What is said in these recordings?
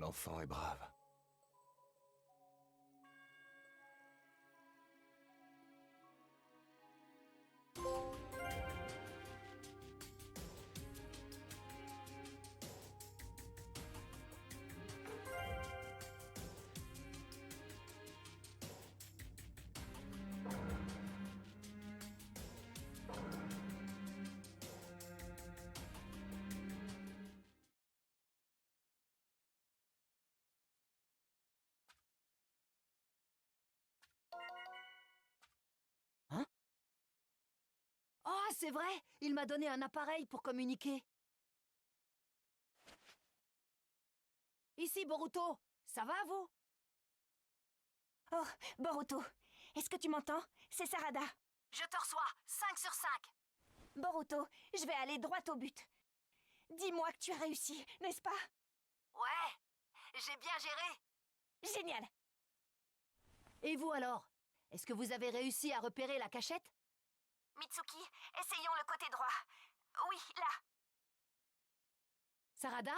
L'enfant est brave. Hein? Oh, c'est vrai! Il m'a donné un appareil pour communiquer. Ici, Boruto! Ça va, vous? Oh, Boruto, est-ce que tu m'entends? C'est Sarada. Je te reçois! 5 sur 5! Boruto, je vais aller droit au but. Dis-moi que tu as réussi, n'est-ce pas? Ouais! J'ai bien géré! Génial! Et vous alors? Est-ce que vous avez réussi à repérer la cachette? Mitsuki, essayons le côté droit. Oui, là. Sarada?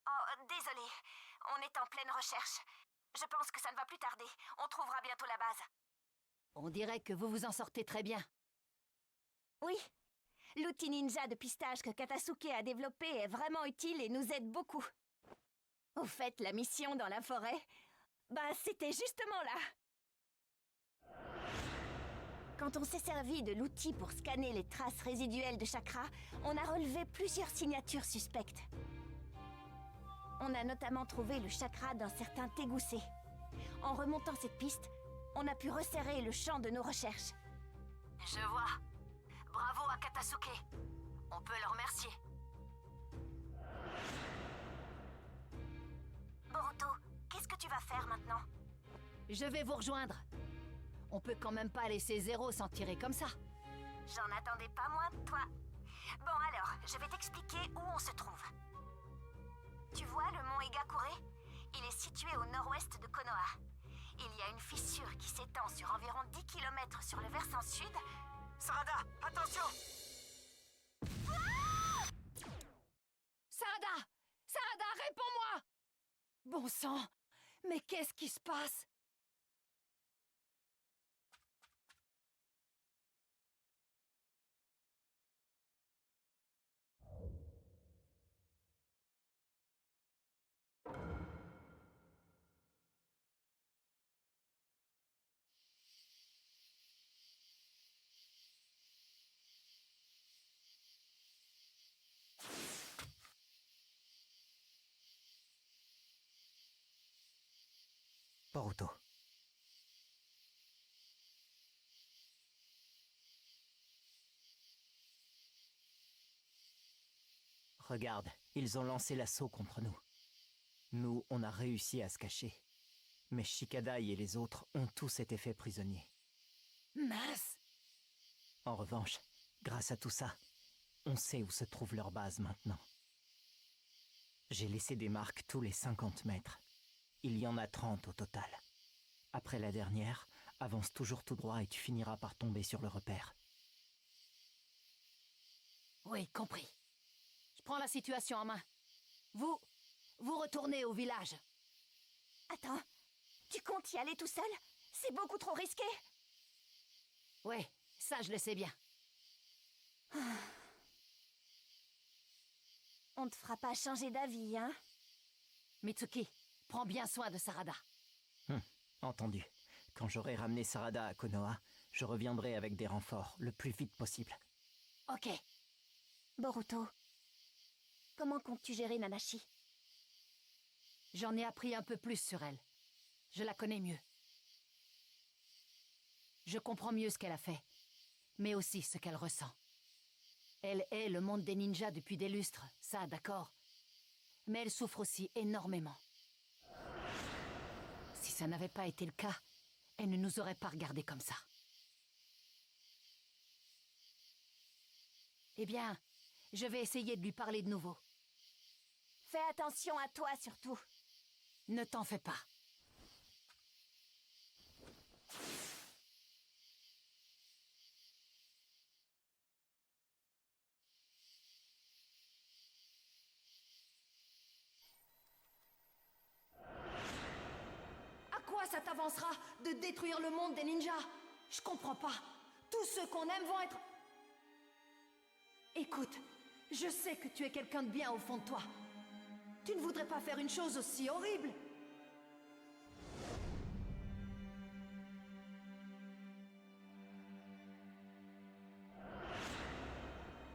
Oh, désolé. On est en pleine recherche. Je pense que ça ne va plus tarder. On trouvera bientôt la base. On dirait que vous vous en sortez très bien. Oui. L'outil ninja de pistage que Katasuke a développé est vraiment utile et nous aide beaucoup. Au fait, la mission dans la forêt, c'était justement là. Quand on s'est servi de l'outil pour scanner les traces résiduelles de chakra, on a relevé plusieurs signatures suspectes. On a notamment trouvé le chakra d'un certain Tegusei. En remontant cette piste, on a pu resserrer le champ de nos recherches. Je vois. Bravo à Katasuke. On peut le remercier. Boruto, qu'est-ce que tu vas faire maintenant? Je vais vous rejoindre. On peut quand même pas laisser Zéro s'en tirer comme ça. J'en attendais pas moins de toi. Bon alors, je vais t'expliquer où on se trouve. Tu vois le mont Igakure? Il est situé au nord-ouest de Konoha. Il y a une fissure qui s'étend sur environ 10 km sur le versant sud. Sarada, attention! Sarada! Sarada, réponds-moi! Bon sang! Mais qu'est-ce qui se passe? Boruto. Regarde, ils ont lancé l'assaut contre nous. Nous, on a réussi à se cacher. Mais Shikadai et les autres ont tous été faits prisonniers. Mince! En revanche, grâce à tout ça, on sait où se trouve leur base maintenant. J'ai laissé des marques tous les 50 mètres. Il y en a 30 au total. Après la dernière, avance toujours tout droit et tu finiras par tomber sur le repère. Oui, compris. Je prends la situation en main. Vous retournez au village. Attends, tu comptes y aller tout seul? C'est beaucoup trop risqué. Oui, ça je le sais bien. On ne te fera pas changer d'avis, hein? Mitsuki, prends bien soin de Sarada. Entendu. Quand j'aurai ramené Sarada à Konoha, je reviendrai avec des renforts le plus vite possible. Ok. Boruto, comment comptes-tu gérer Nanashi? J'en ai appris un peu plus sur elle. Je la connais mieux. Je comprends mieux ce qu'elle a fait, mais aussi ce qu'elle ressent. Elle hait le monde des ninjas depuis des lustres, ça, d'accord. Mais elle souffre aussi énormément. Si ça n'avait pas été le cas, elle ne nous aurait pas regardés comme ça. Eh bien, je vais essayer de lui parler de nouveau. Fais attention à toi, surtout. Ne t'en fais pas. ça t'avancera de détruire le monde des ninjas? Je comprends pas. Tous ceux qu'on aime vont être... Écoute, je sais que tu es quelqu'un de bien au fond de toi. Tu ne voudrais pas faire une chose aussi horrible.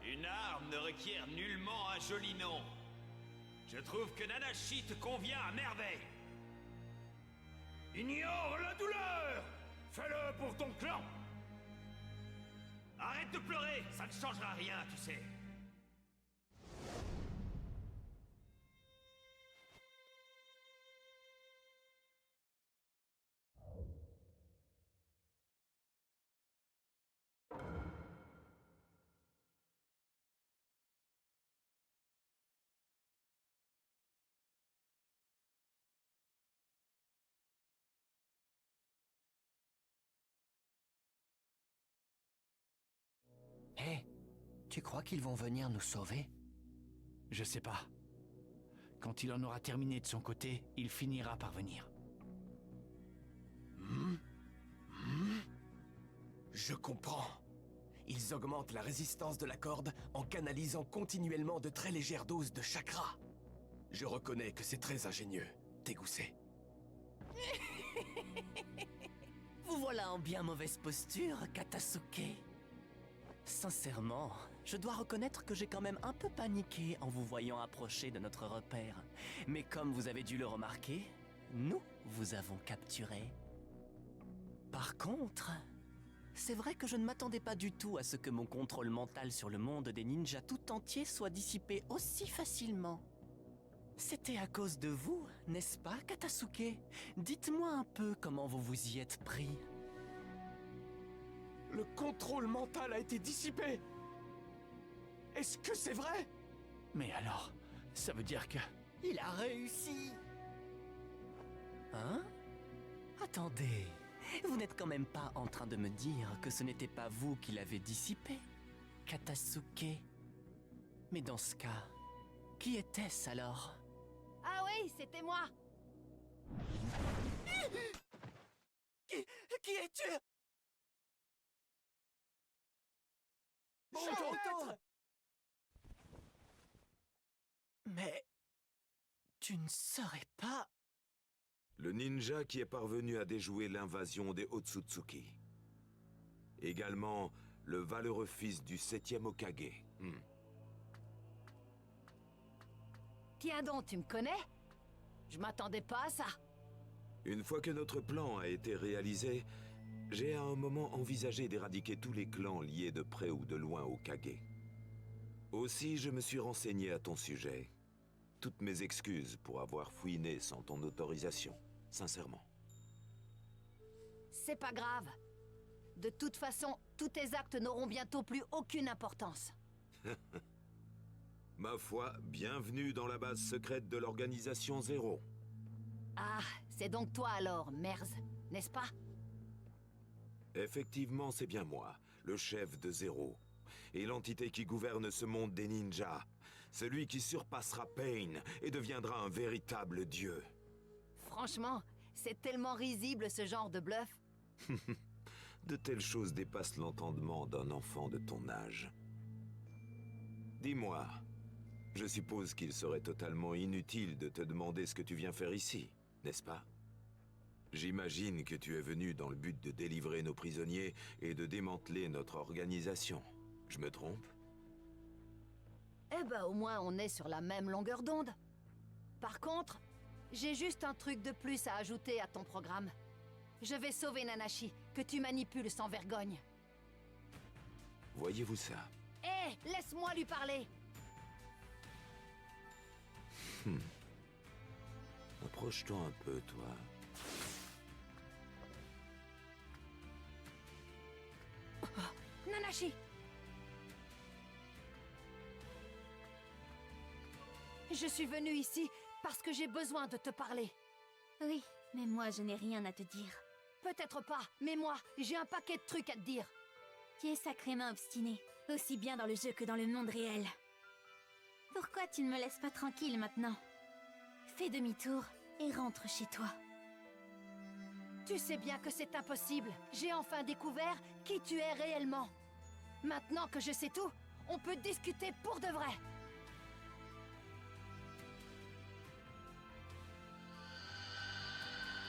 Une arme ne requiert nullement un joli nom. Je trouve que Nanashi te convient à merveille. Ignore la douleur! Fais-le pour ton clan! Arrête de pleurer, ça ne changera rien, tu sais. Hé, tu crois qu'ils vont venir nous sauver? Je sais pas. Quand il en aura terminé de son côté, il finira par venir. Je comprends. Ils augmentent la résistance de la corde en canalisant continuellement de très légères doses de chakra. Je reconnais que c'est très ingénieux, Tegusei. Vous voilà en bien mauvaise posture, Katasuke. Sincèrement, je dois reconnaître que j'ai quand même un peu paniqué en vous voyant approcher de notre repère. Mais comme vous avez dû le remarquer, nous vous avons capturé. Par contre, c'est vrai que je ne m'attendais pas du tout à ce que mon contrôle mental sur le monde des ninjas tout entier soit dissipé aussi facilement. C'était à cause de vous, n'est-ce pas, Katasuke? Dites-moi un peu comment vous vous y êtes pris. Le contrôle mental a été dissipé. Est-ce que c'est vrai? Mais alors, ça veut dire que... Il a réussi! Hein? Attendez, vous n'êtes quand même pas en train de me dire que ce n'était pas vous qui l'avez dissipé, Katasuke? Mais dans ce cas, qui était-ce alors? Ah oui, c'était moi. Qui es-tu? Bonjour. Mais... tu ne serais pas... Le ninja qui est parvenu à déjouer l'invasion des Otsutsuki. Également, le valeureux fils du 7e Hokage. Tiens donc, tu me connais? Je m'attendais pas à ça. Une fois que notre plan a été réalisé, j'ai à un moment envisagé d'éradiquer tous les clans liés de près ou de loin au Kage. Aussi, je me suis renseigné à ton sujet. Toutes mes excuses pour avoir fouiné sans ton autorisation, sincèrement. C'est pas grave. De toute façon, tous tes actes n'auront bientôt plus aucune importance. Ma foi, bienvenue dans la base secrète de l'organisation Zéro. Ah, c'est donc toi alors, Merz, n'est-ce pas? Effectivement, c'est bien moi, le chef de Zéro. Et l'entité qui gouverne ce monde des ninjas. Celui qui surpassera Pain et deviendra un véritable dieu. Franchement, c'est tellement risible ce genre de bluff. De telles choses dépassent l'entendement d'un enfant de ton âge. Dis-moi, je suppose qu'il serait totalement inutile de te demander ce que tu viens faire ici, n'est-ce pas? J'imagine que tu es venu dans le but de délivrer nos prisonniers et de démanteler notre organisation. Je me trompe? Eh ben au moins on est sur la même longueur d'onde. Par contre, j'ai juste un truc de plus à ajouter à ton programme. Je vais sauver Nanashi, que tu manipules sans vergogne. Voyez-vous ça? Hé, laisse-moi lui parler. Approche-toi un peu, toi. Nanashi! Je suis venue ici parce que j'ai besoin de te parler. Oui, mais moi je n'ai rien à te dire. Peut-être pas, mais moi, j'ai un paquet de trucs à te dire. Tu es sacrément obstiné, aussi bien dans le jeu que dans le monde réel. Pourquoi tu ne me laisses pas tranquille maintenant? Fais demi-tour et rentre chez toi. Tu sais bien que c'est impossible. J'ai enfin découvert qui tu es réellement. Maintenant que je sais tout, on peut discuter pour de vrai.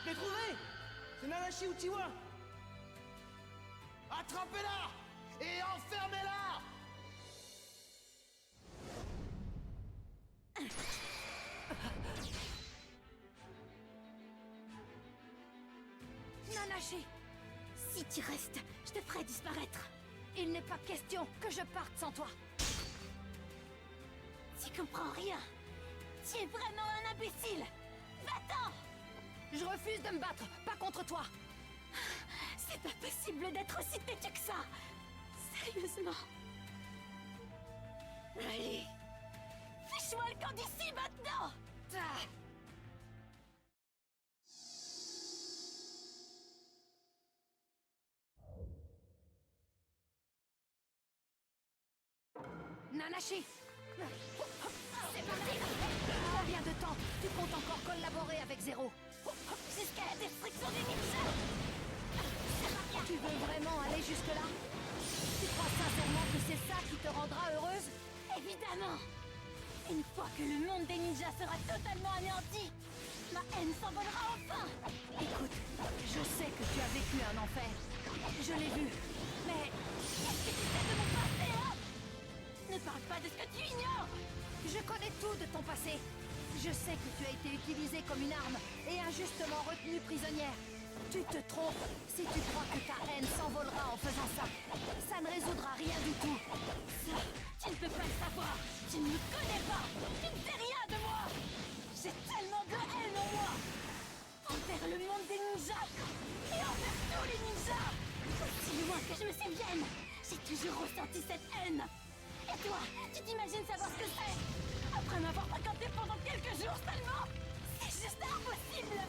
Je l'ai trouvé! C'est Nanashi Uchiwa! Attrapez-la et enfermez-la! Nanashi! Si tu restes, je te ferai disparaître. Il n'est pas question que je parte sans toi. Tu comprends rien. Tu es vraiment un imbécile. Va-t'en! Je refuse de me battre, pas contre toi. C'est pas possible d'être aussi têtu que ça. Sérieusement. Allez. Fiche-moi le camp d'ici maintenant. Ah. Nanashi! C'est parti! Combien de temps tu comptes encore collaborer avec Zero? Jusqu'à la destruction des ninjas. Tu veux vraiment aller jusque-là? Tu crois sincèrement que c'est ça qui te rendra heureuse? Évidemment. Une fois que le monde des ninjas sera totalement anéanti, ma haine s'envolera enfin. Écoute, je sais que tu as vécu un enfer. Je l'ai vu. Mais qu'est-ce que tu sais de mon passé, hein? Ne parle pas de ce que tu ignores. je connais tout de ton passé. Je sais que tu as été utilisée comme une arme et injustement retenue prisonnière. Tu te trompes si tu crois que ta haine s'envolera en faisant ça. Ça ne résoudra rien du tout. Ça, tu ne peux pas le savoir. Tu ne me connais pas. Tu ne sais rien de moi. J'ai tellement de haine en moi. Envers le monde des ninjas et envers tous les ninjas. Aussi loin que je me souvienne, j'ai toujours ressenti cette haine. Et toi, tu t'imagines savoir ce que c'est? Après m'avoir fréquenté pendant quelques jours seulement? C'est juste impossible.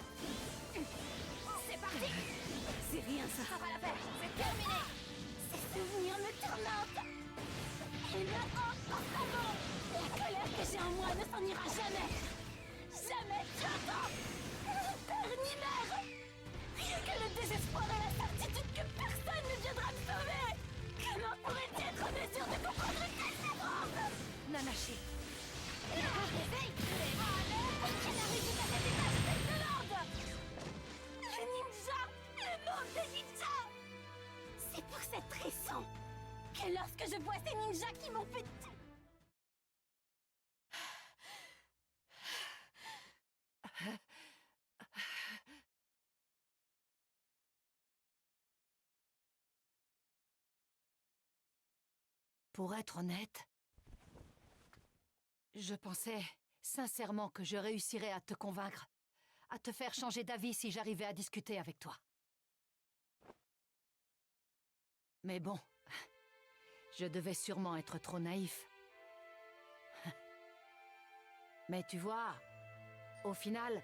C'est parti! C'est rien ça. Ça va la faire, c'est terminé! Ces souvenirs me tourmentent. Ils me hantent constamment. La colère que j'ai en moi ne s'en ira jamais. Jamais, tu entends? Père ni mère. Rien que le désespoir et la certitude que personne ne viendra me sauver. Comment pourrais-tu être en mesure de comprendre une telle souffrance? Nanashi, Réveille! Qui n'arrive pas à cette étage excellente! Le ninja! Le monde des ninjas! C'est pour cette raison que lorsque je vois ces ninjas qui m'ont fait... pour être honnête, je pensais sincèrement que je réussirais à te convaincre, à te faire changer d'avis si j'arrivais à discuter avec toi. Mais bon, je devais sûrement être trop naïf. Mais tu vois, au final,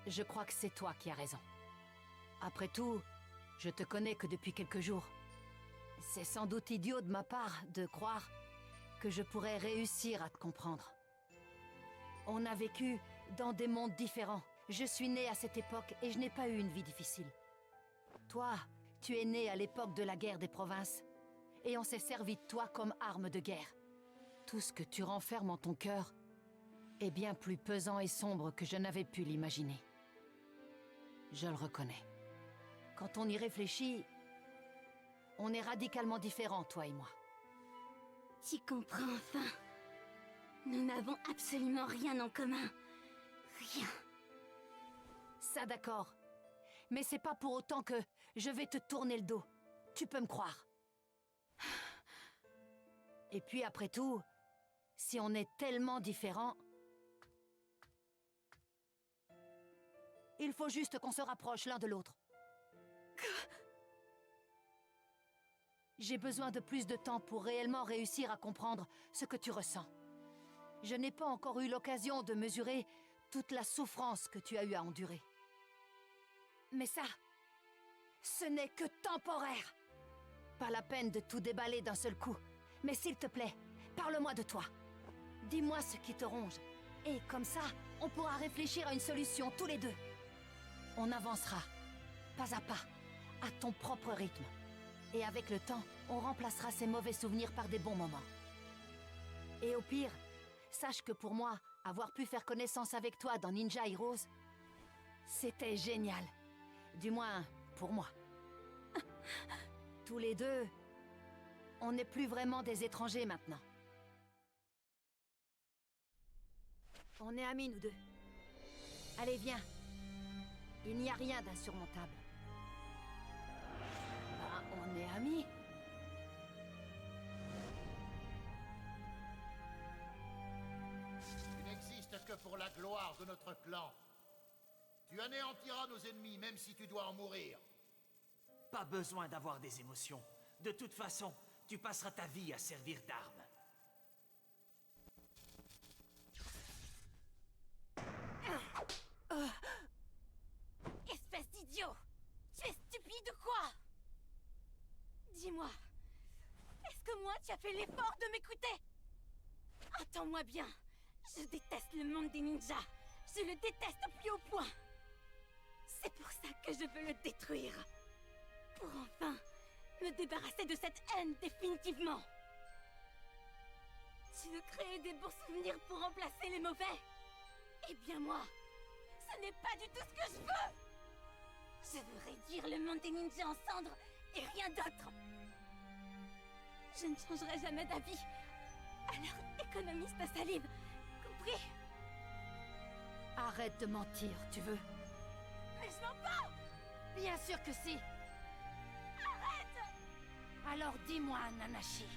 je crois que c'est toi qui as raison. Après tout, je te connais que depuis quelques jours. C'est sans doute idiot de ma part de croire que je pourrais réussir à te comprendre. On a vécu dans des mondes différents. Je suis née à cette époque et je n'ai pas eu une vie difficile. Toi, tu es né à l'époque de la guerre des provinces. Et on s'est servi de toi comme arme de guerre. Tout ce que tu renfermes en ton cœur est bien plus pesant et sombre que je n'avais pu l'imaginer. Je le reconnais. Quand on y réfléchit, on est radicalement différents, toi et moi. Tu comprends enfin. Nous n'avons absolument rien en commun. Rien. Ça d'accord. Mais c'est pas pour autant que je vais te tourner le dos. Tu peux me croire. Et puis après tout, si on est tellement différents, il faut juste qu'on se rapproche l'un de l'autre. J'ai besoin de plus de temps pour réellement réussir à comprendre ce que tu ressens. Je n'ai pas encore eu l'occasion de mesurer toute la souffrance que tu as eu à endurer. Mais ça, ce n'est que temporaire. Pas la peine de tout déballer d'un seul coup. Mais s'il te plaît, parle-moi de toi. Dis-moi ce qui te ronge. Et comme ça, on pourra réfléchir à une solution tous les deux. On avancera. pas à pas, à ton propre rythme. Et avec le temps, on remplacera ces mauvais souvenirs par des bons moments. Et au pire, sache que pour moi, avoir pu faire connaissance avec toi dans Ninja Heroes, c'était génial. Du moins, pour moi. Tous les deux, on n'est plus vraiment des étrangers maintenant. On est amis, nous deux. Allez, viens. Il n'y a rien d'insurmontable. Ah, on est amis. Tu n'existes que pour la gloire de notre clan. Tu anéantiras nos ennemis, même si tu dois en mourir. Pas besoin d'avoir des émotions. De toute façon, tu passeras ta vie à servir d'arme. Espèce d'idiot! Tu es stupide ou quoi? Dis-moi, est-ce que moi tu as fait l'effort de m'écouter? Entends-moi bien, je déteste le monde des ninjas. Je le déteste au plus haut point. C'est pour ça que je veux le détruire. Pour enfin me débarrasser de cette haine définitivement. Tu veux créer des bons souvenirs pour remplacer les mauvais? Eh bien moi, ce n'est pas du tout ce que je veux! Je veux réduire le monde des ninjas en cendres et rien d'autre! Je ne changerai jamais d'avis. Alors économise ta salive, compris? Arrête de mentir, tu veux? Mais je mens pas! Bien sûr que si! Arrête! Alors dis-moi, Nanashi,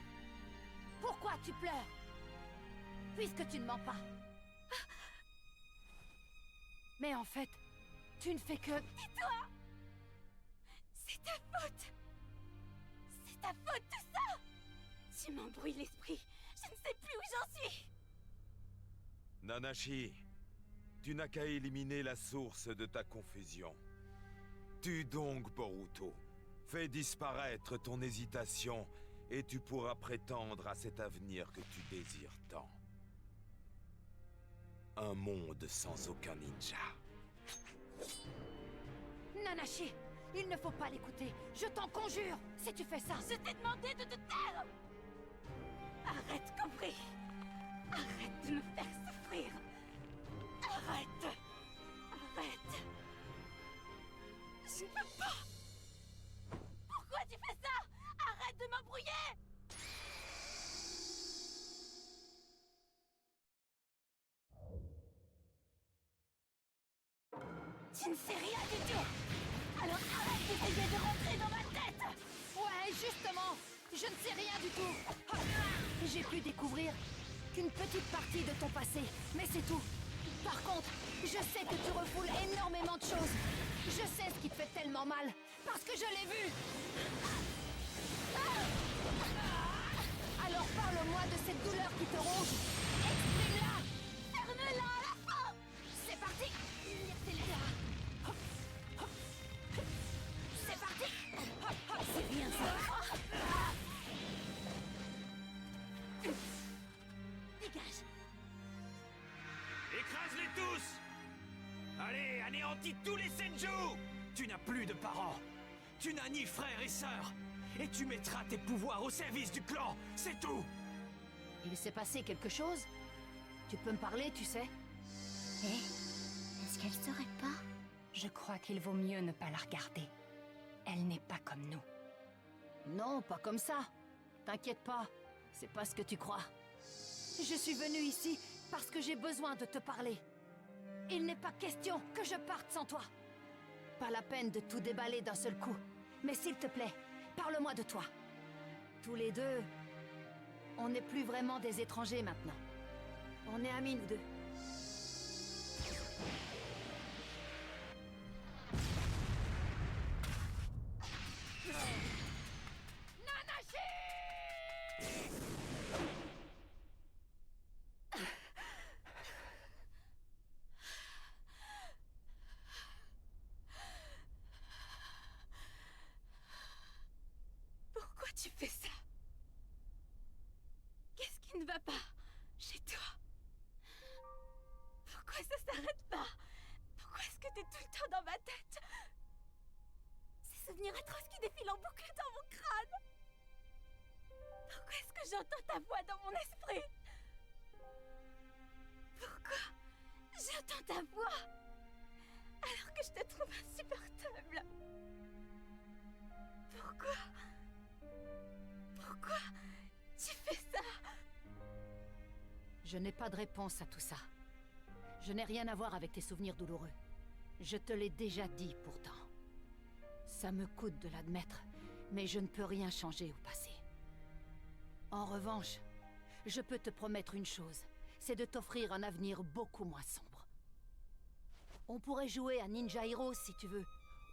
pourquoi tu pleures? Puisque tu ne mens pas. Mais en fait, tu ne fais que... Tais-toi! C'est ta faute! C'est ta faute tout ça! Tu m'embrouilles l'esprit. Je ne sais plus où j'en suis! Nanashi, tu n'as qu'à éliminer la source de ta confusion. Tue donc Boruto. Fais disparaître ton hésitation et tu pourras prétendre à cet avenir que tu désires tant. Un monde sans aucun ninja. Nanashi, il ne faut pas l'écouter. Je t'en conjure. Si tu fais ça... Je t'ai demandé de te taire! Arrête, compris? Arrête de me faire souffrir! Arrête! Arrête! Je ne peux pas! Pourquoi tu fais ça? Arrête de m'embrouiller! Tu ne sais rien du tout! Alors arrête d'essayer de rentrer dans ma tête! Ouais, justement, je ne sais rien du tout. J'ai pu découvrir qu'une petite partie de ton passé, mais c'est tout. Par contre, je sais que tu refoules énormément de choses. Je sais ce qui te fait tellement mal, parce que je l'ai vu. Alors parle-moi de cette douleur qui te ronge. Exprime-la. Ferme-la à la fin! C'est parti. C'est parti. C'est bien ça! Dégage! Écrase-les tous! Allez, anéantis tous les Senju! Tu n'as plus de parents. Tu n'as ni frères et sœurs. Et tu mettras tes pouvoirs au service du clan. C'est tout! Il s'est passé quelque chose? Tu peux me parler, tu sais? Est-ce qu'elle saurait pas? Je crois qu'il vaut mieux ne pas la regarder. Elle n'est pas comme nous. Non, pas comme ça. T'inquiète pas, c'est pas ce que tu crois. Je suis venue ici parce que j'ai besoin de te parler. Il n'est pas question que je parte sans toi. Pas la peine de tout déballer d'un seul coup. Mais s'il te plaît, parle-moi de toi. Tous les deux, on n'est plus vraiment des étrangers maintenant. On est amis, nous deux. Pourquoi tu fais ça? Qu'est-ce qui ne va pas chez toi? Pourquoi ça s'arrête pas? Pourquoi est-ce que t'es tout le temps dans ma tête? souvenirs atroces qui défilent en boucle dans mon crâne. Pourquoi est-ce que j'entends ta voix dans mon esprit? Pourquoi j'entends ta voix alors que je te trouve insupportable? Pourquoi tu fais ça? Je n'ai pas de réponse à tout ça. Je n'ai rien à voir avec tes souvenirs douloureux. Je te l'ai déjà dit pourtant. Ça me coûte de l'admettre, mais je ne peux rien changer au passé. En revanche, je peux te promettre une chose, c'est de t'offrir un avenir beaucoup moins sombre. On pourrait jouer à Ninja Heroes si tu veux,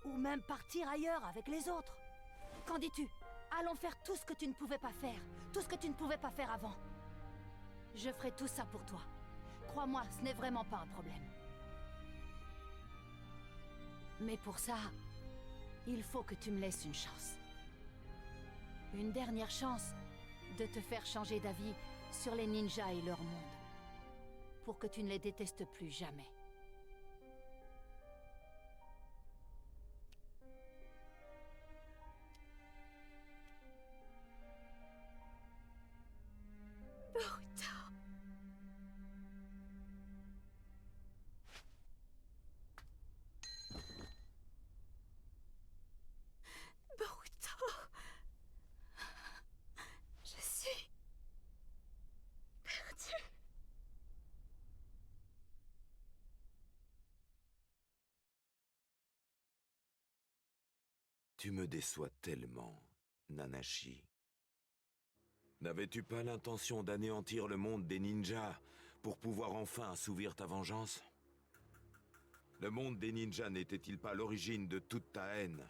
ou même partir ailleurs avec les autres. Qu'en dis-tu? Allons faire tout ce que tu ne pouvais pas faire, tout ce que tu ne pouvais pas faire avant. Je ferai tout ça pour toi. Crois-moi, ce n'est vraiment pas un problème. Mais pour ça, il faut que tu me laisses une chance. Une dernière chance de te faire changer d'avis sur les ninjas et leur monde. Pour que tu ne les détestes plus jamais. Boruto. Boruto. Je suis perdue. Tu me déçois tellement, Nanashi. N'avais-tu pas l'intention d'anéantir le monde des ninjas pour pouvoir enfin assouvir ta vengeance? Le monde des ninjas n'était-il pas l'origine de toute ta haine?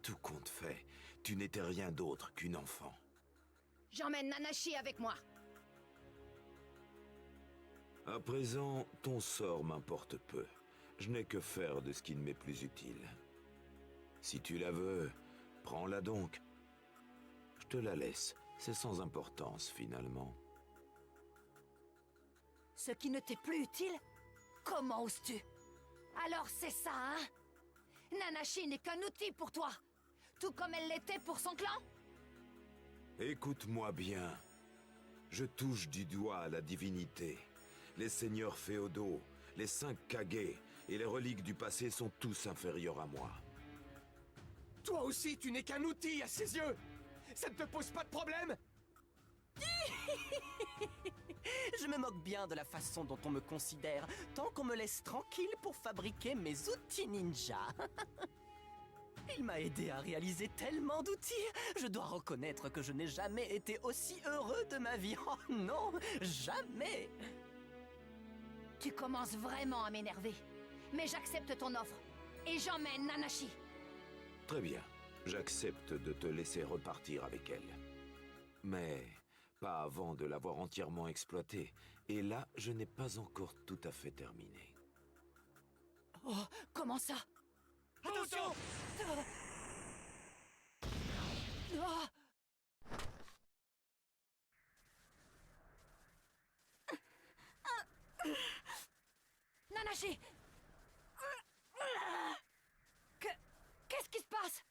Tout compte fait, tu n'étais rien d'autre qu'une enfant. J'emmène Nanashi avec moi. À présent, ton sort m'importe peu. Je n'ai que faire de ce qui ne m'est plus utile. Si tu la veux, prends-la donc. Je te la laisse, c'est sans importance finalement. Ce qui ne t'est plus utile? Comment oses-tu? Alors c'est ça, hein? Nanashi n'est qu'un outil pour toi, tout comme elle l'était pour son clan? Écoute-moi bien. Je touche du doigt à la divinité. Les seigneurs féodaux, les 5 Kage et les reliques du passé sont tous inférieurs à moi. Toi aussi, tu n'es qu'un outil à ses yeux. Ça ne te pose pas de problème? Je me moque bien de la façon dont on me considère, tant qu'on me laisse tranquille pour fabriquer mes outils ninja. Il m'a aidé à réaliser tellement d'outils. Je dois reconnaître que je n'ai jamais été aussi heureux de ma vie. Oh non, jamais! Tu commences vraiment à m'énerver. Mais j'accepte ton offre. Et j'emmène Nanashi. Très bien, j'accepte de te laisser repartir avec elle. Mais pas avant de l'avoir entièrement exploitée. Et là, je n'ai pas encore tout à fait terminé. Oh, comment ça? Attention! Ah! Nanashi! Qu'est-ce qui se passe?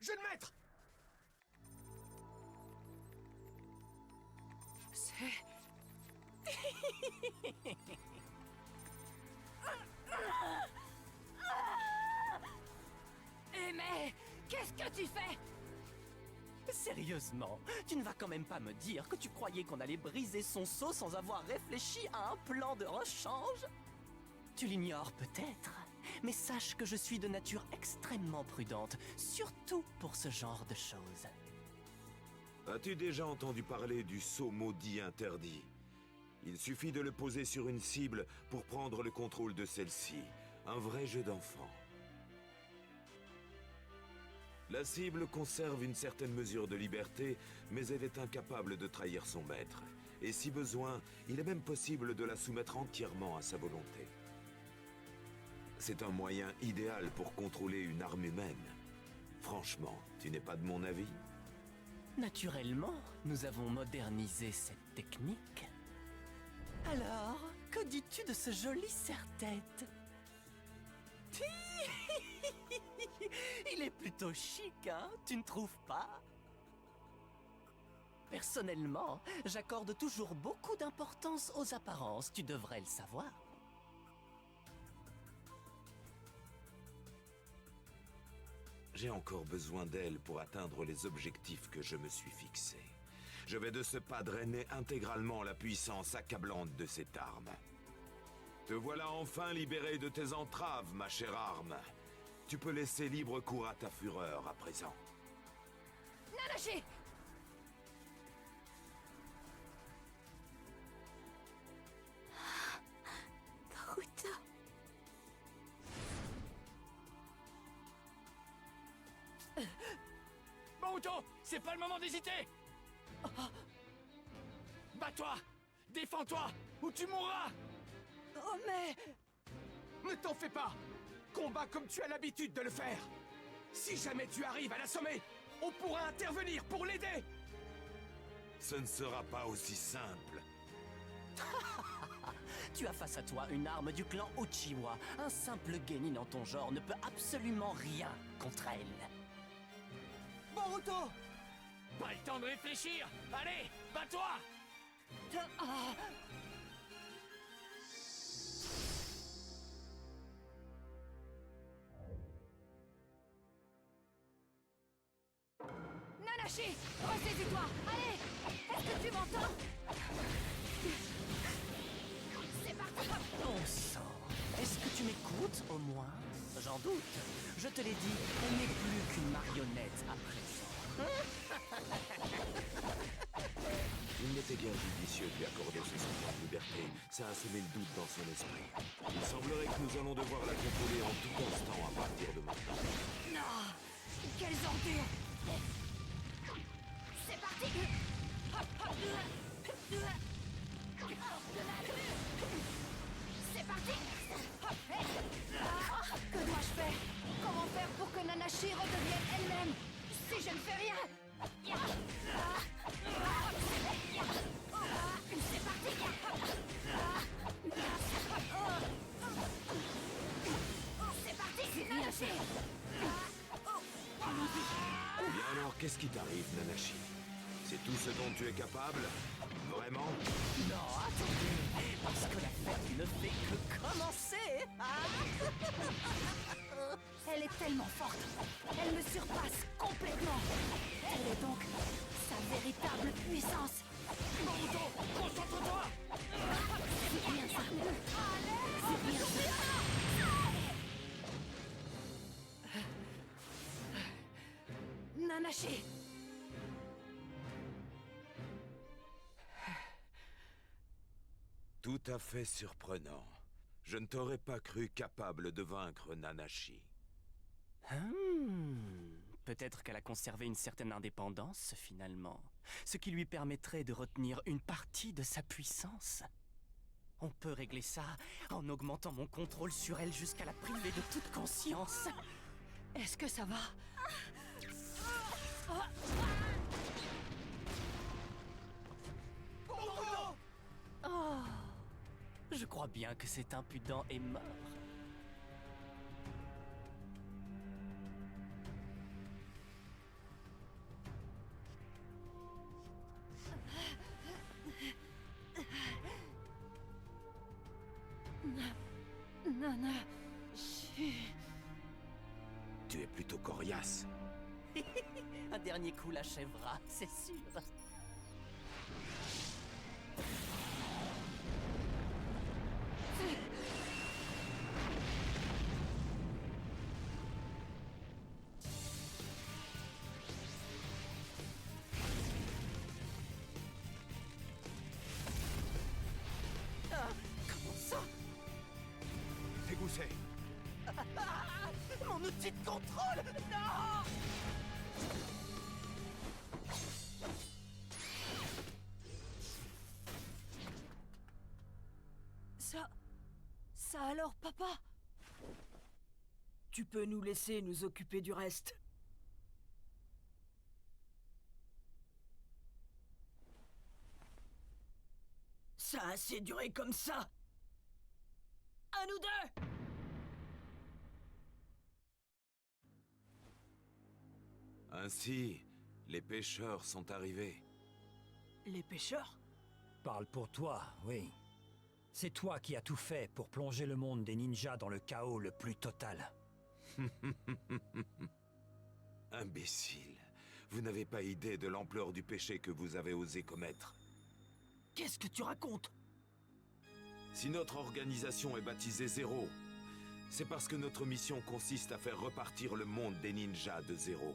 Jeune maître! C'est... Mais qu'est-ce que tu fais? Sérieusement, tu ne vas quand même pas me dire que tu croyais qu'on allait briser son sceau sans avoir réfléchi à un plan de rechange? Tu l'ignores peut-être, mais sache que je suis de nature extrêmement prudente, surtout pour ce genre de choses. As-tu déjà entendu parler du sceau maudit interdit? Il suffit de le poser sur une cible pour prendre le contrôle de celle-ci. Un vrai jeu d'enfant. La cible conserve une certaine mesure de liberté, mais elle est incapable de trahir son maître. Et si besoin, il est même possible de la soumettre entièrement à sa volonté. C'est un moyen idéal pour contrôler une arme humaine. Franchement, tu n'es pas de mon avis? Naturellement, nous avons modernisé cette technique. Alors, que dis-tu de ce joli serre-tête? Il est plutôt chic, hein? Tu ne trouves pas? Personnellement, j'accorde toujours beaucoup d'importance aux apparences, tu devrais le savoir. J'ai encore besoin d'elle pour atteindre les objectifs que je me suis fixés. Je vais de ce pas drainer intégralement la puissance accablante de cette arme. Te voilà enfin libéré de tes entraves, ma chère arme. Tu peux laisser libre cours à ta fureur à présent. Nanashi! Boruto. Boruto, c'est pas le moment d'hésiter. Bats-toi! Défends-toi! Ou tu mourras! Oh mais... Ne t'en fais pas! Combat comme tu as l'habitude de le faire! Si jamais tu arrives à l'assommer, on pourra intervenir pour l'aider! Ce ne sera pas aussi simple. Tu as face à toi une arme du clan Uchiwa. Un simple genin en ton genre ne peut absolument rien contre elle. Boruto! Pas le temps de réfléchir! Allez, bats-toi! Nanashi! Ressaisis-toi! Allez! Est-ce que tu m'entends? C'est parti! Bon sang, est-ce que tu m'écoutes au moins? J'en doute. Je te l'ai dit, elle n'est plus qu'une marionnette à présent. Il n'était guère judicieux de lui accorder ce sentiment de liberté. Ça a semé le doute dans son esprit. Il semblerait que nous allons devoir la contrôler en tout instant à partir de maintenant. Non! Quelles ordures! C'est parti! C'est parti! Que dois-je faire? Comment faire pour que Nanashi redevienne elle-même? Si je ne fais rien! C'est parti! C'est parti! Nanashi! Bien alors, qu'est-ce qui t'arrive, Nanashi? C'est tout ce dont tu es capable? Vraiment? Non, attendez, parce que la fête ne fait que commencer. Elle est tellement forte. Elle me surpasse complètement. Elle est donc sa véritable puissance. Boruto, concentre-toi! C'est bien ça. C'est bien ça. Nanashi! Tout à fait surprenant. Je ne t'aurais pas cru capable de vaincre Nanashi. Peut-être qu'elle a conservé une certaine indépendance, finalement. Ce qui lui permettrait de retenir une partie de sa puissance. On peut régler ça en augmentant mon contrôle sur elle jusqu'à la priver de toute conscience. Est-ce que ça va? Oh, je crois bien que cet impudent est mort. Nanashi... Tu es plutôt coriace. Un dernier coup l'achèvera, c'est sûr. Comment ça? Dégoûté. Mon outil de contrôle! Non! Ça alors, papa? Tu peux nous laisser nous occuper du reste. Ça a assez duré comme ça. À nous deux! Ainsi, les pêcheurs sont arrivés. Les pêcheurs? Parle pour toi, oui. C'est toi qui as tout fait pour plonger le monde des ninjas dans le chaos le plus total. Imbécile. Vous n'avez pas idée de l'ampleur du péché que vous avez osé commettre. Qu'est-ce que tu racontes? Si notre organisation est baptisée Zéro, c'est parce que notre mission consiste à faire repartir le monde des ninjas de zéro.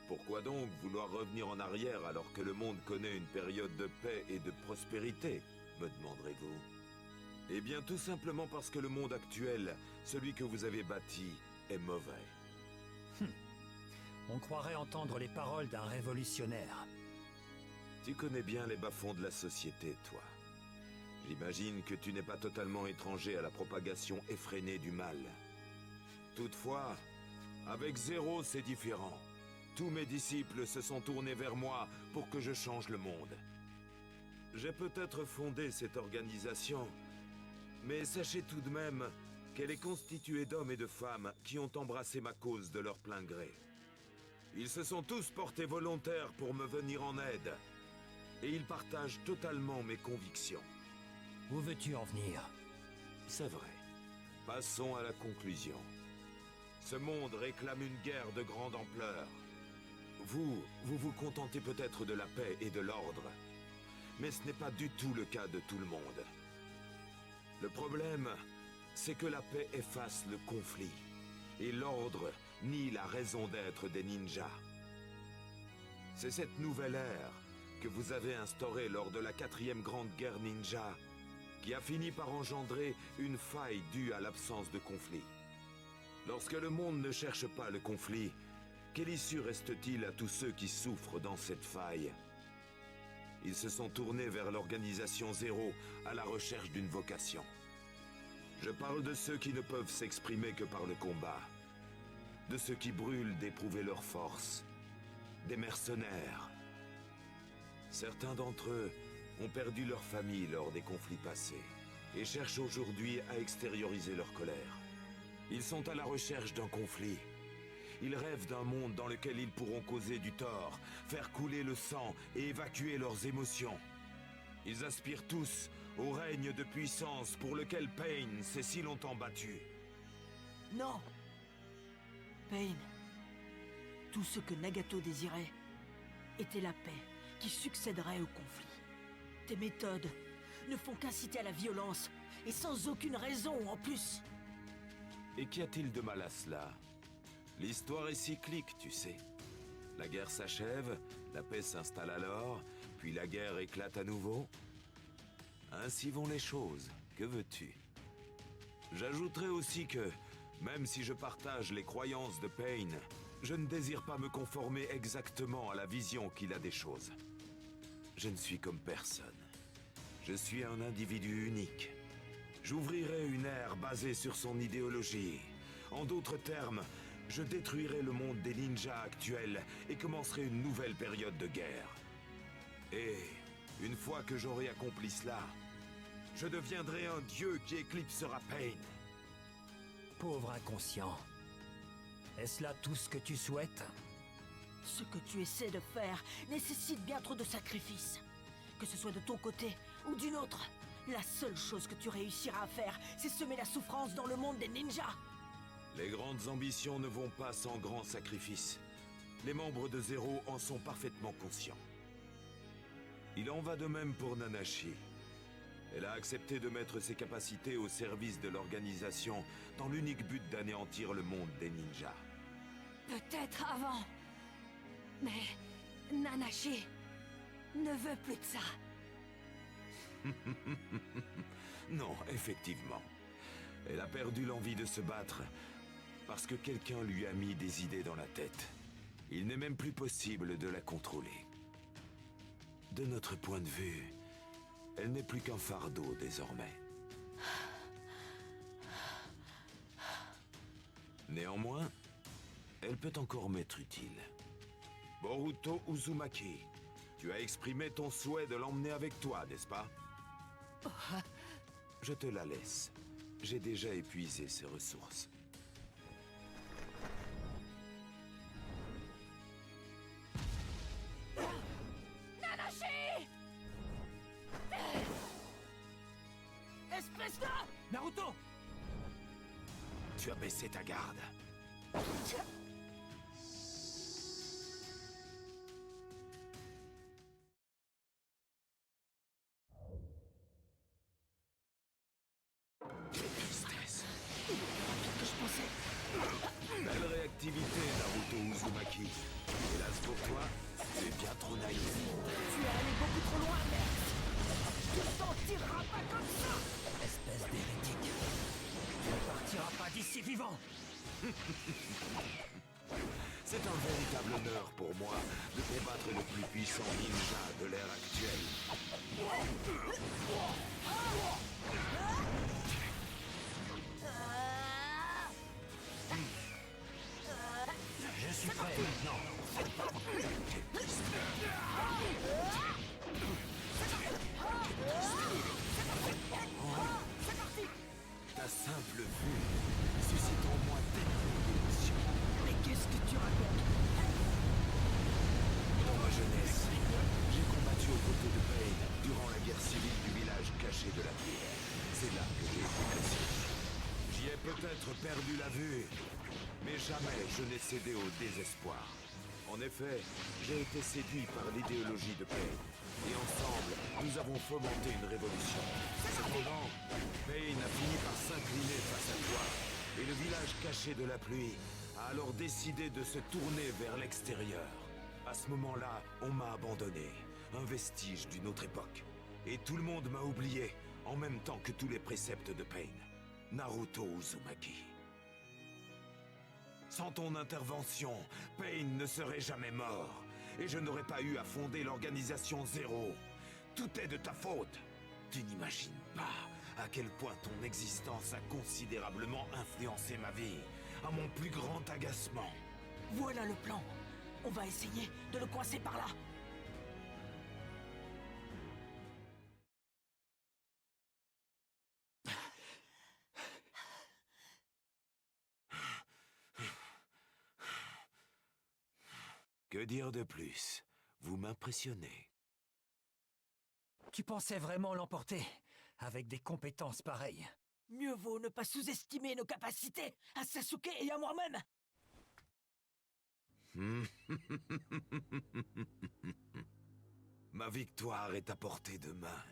Pourquoi donc vouloir revenir en arrière alors que le monde connaît une période de paix et de prospérité, me demanderez-vous? Eh bien, tout simplement parce que le monde actuel, celui que vous avez bâti, est mauvais. On croirait entendre les paroles d'un révolutionnaire. Tu connais bien les bas-fonds de la société, toi. J'imagine que tu n'es pas totalement étranger à la propagation effrénée du mal. Toutefois, avec Zéro, c'est différent. Tous mes disciples se sont tournés vers moi pour que je change le monde. J'ai peut-être fondé cette organisation, mais sachez tout de même qu'elle est constituée d'hommes et de femmes qui ont embrassé ma cause de leur plein gré. Ils se sont tous portés volontaires pour me venir en aide, et ils partagent totalement mes convictions. Où veux-tu en venir? C'est vrai. Passons à la conclusion. Ce monde réclame une guerre de grande ampleur. Vous vous contentez peut-être de la paix et de l'ordre, mais ce n'est pas du tout le cas de tout le monde. Le problème, c'est que la paix efface le conflit, et l'ordre nie la raison d'être des ninjas. C'est cette nouvelle ère que vous avez instaurée lors de la 4e grande guerre ninja qui a fini par engendrer une faille due à l'absence de conflit. Lorsque le monde ne cherche pas le conflit, quelle issue reste-t-il à tous ceux qui souffrent dans cette faille? Ils se sont tournés vers l'organisation Zéro à la recherche d'une vocation. Je parle de ceux qui ne peuvent s'exprimer que par le combat, de ceux qui brûlent d'éprouver leur force, des mercenaires. Certains d'entre eux ont perdu leur famille lors des conflits passés et cherchent aujourd'hui à extérioriser leur colère. Ils sont à la recherche d'un conflit. Ils rêvent d'un monde dans lequel ils pourront causer du tort, faire couler le sang et évacuer leurs émotions. Ils aspirent tous au règne de puissance pour lequel Pain s'est si longtemps battu. Non! Pain, tout ce que Nagato désirait était la paix qui succéderait au conflit. Tes méthodes ne font qu'inciter à la violence, et sans aucune raison en plus. Et qu'y a-t-il de mal à cela? L'histoire est cyclique, tu sais. La guerre s'achève, la paix s'installe alors, puis la guerre éclate à nouveau. Ainsi vont les choses, que veux-tu? J'ajouterai aussi que, même si je partage les croyances de Pain, je ne désire pas me conformer exactement à la vision qu'il a des choses. Je ne suis comme personne. Je suis un individu unique. J'ouvrirai une ère basée sur son idéologie. En d'autres termes, je détruirai le monde des ninjas actuels et commencerai une nouvelle période de guerre. Et, une fois que j'aurai accompli cela, je deviendrai un dieu qui éclipsera Pain. Pauvre inconscient. Est-ce là tout ce que tu souhaites? Ce que tu essaies de faire nécessite bien trop de sacrifices. Que ce soit de ton côté ou d'une autre, la seule chose que tu réussiras à faire, c'est semer la souffrance dans le monde des ninjas. Les grandes ambitions ne vont pas sans grands sacrifices. Les membres de Zéro en sont parfaitement conscients. Il en va de même pour Nanashi. Elle a accepté de mettre ses capacités au service de l'organisation dans l'unique but d'anéantir le monde des ninjas. Peut-être avant. Mais Nanashi ne veut plus de ça. Non, effectivement. Elle a perdu l'envie de se battre parce que quelqu'un lui a mis des idées dans la tête. Il n'est même plus possible de la contrôler. De notre point de vue, elle n'est plus qu'un fardeau désormais. Néanmoins, elle peut encore m'être utile. Boruto Uzumaki, tu as exprimé ton souhait de l'emmener avec toi, n'est-ce pas? Je te la laisse. J'ai déjà épuisé ses ressources. tu as baissé ta garde. Quelle tristesse. Que je pensais. Belle réactivité, Naruto Uzumaki. Hélas pour toi, tu es bien trop naïf. Tu es allé beaucoup trop loin, merde. Tu t'en tireras pas comme ça. Espèce d'hérétique. Tu ne partiras pas d'ici vivant. C'est un véritable honneur pour moi de combattre le plus puissant ninja de l'ère actuelle. Je suis prêt maintenant. Ta simple vue suscite en moi tellement d'émotions. Mais qu'est-ce que tu racontes? Dans ma jeunesse, j'ai combattu aux côtés de Pain durant la guerre civile du village caché de la pierre. C'est là que j'ai été blessé. J'y ai peut-être perdu la vue, mais jamais je n'ai cédé au désespoir. En effet, j'ai été séduit par l'idéologie de Pain, et ensemble, nous avons fomenté une révolution. Cependant, Pain a fini par s'incliner face à toi, et le village caché de la pluie a alors décidé de se tourner vers l'extérieur. À ce moment-là, on m'a abandonné, un vestige d'une autre époque. Et tout le monde m'a oublié, en même temps que tous les préceptes de Pain. Naruto Uzumaki. Sans ton intervention, Pain ne serait jamais mort. Et je n'aurais pas eu à fonder l'organisation Zéro. Tout est de ta faute. Tu n'imagines pas à quel point ton existence a considérablement influencé ma vie, à mon plus grand agacement. Voilà le plan. On va essayer de le coincer par là. Que dire de plus? Vous m'impressionnez. Tu pensais vraiment l'emporter avec des compétences pareilles? Mieux vaut ne pas sous-estimer nos capacités à Sasuke et à moi-même. Ma victoire est à portée de main.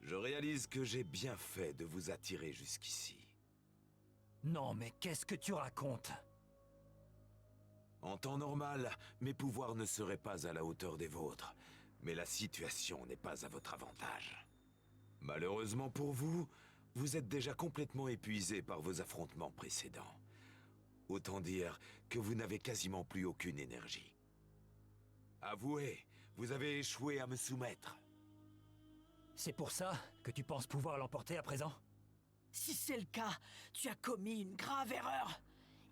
Je réalise que j'ai bien fait de vous attirer jusqu'ici. Non, mais qu'est-ce que tu racontes? En temps normal, mes pouvoirs ne seraient pas à la hauteur des vôtres, mais la situation n'est pas à votre avantage. Malheureusement pour vous, vous êtes déjà complètement épuisé par vos affrontements précédents. Autant dire que vous n'avez quasiment plus aucune énergie. Avouez, vous avez échoué à me soumettre. C'est pour ça que tu penses pouvoir l'emporter à présent? Si c'est le cas, tu as commis une grave erreur.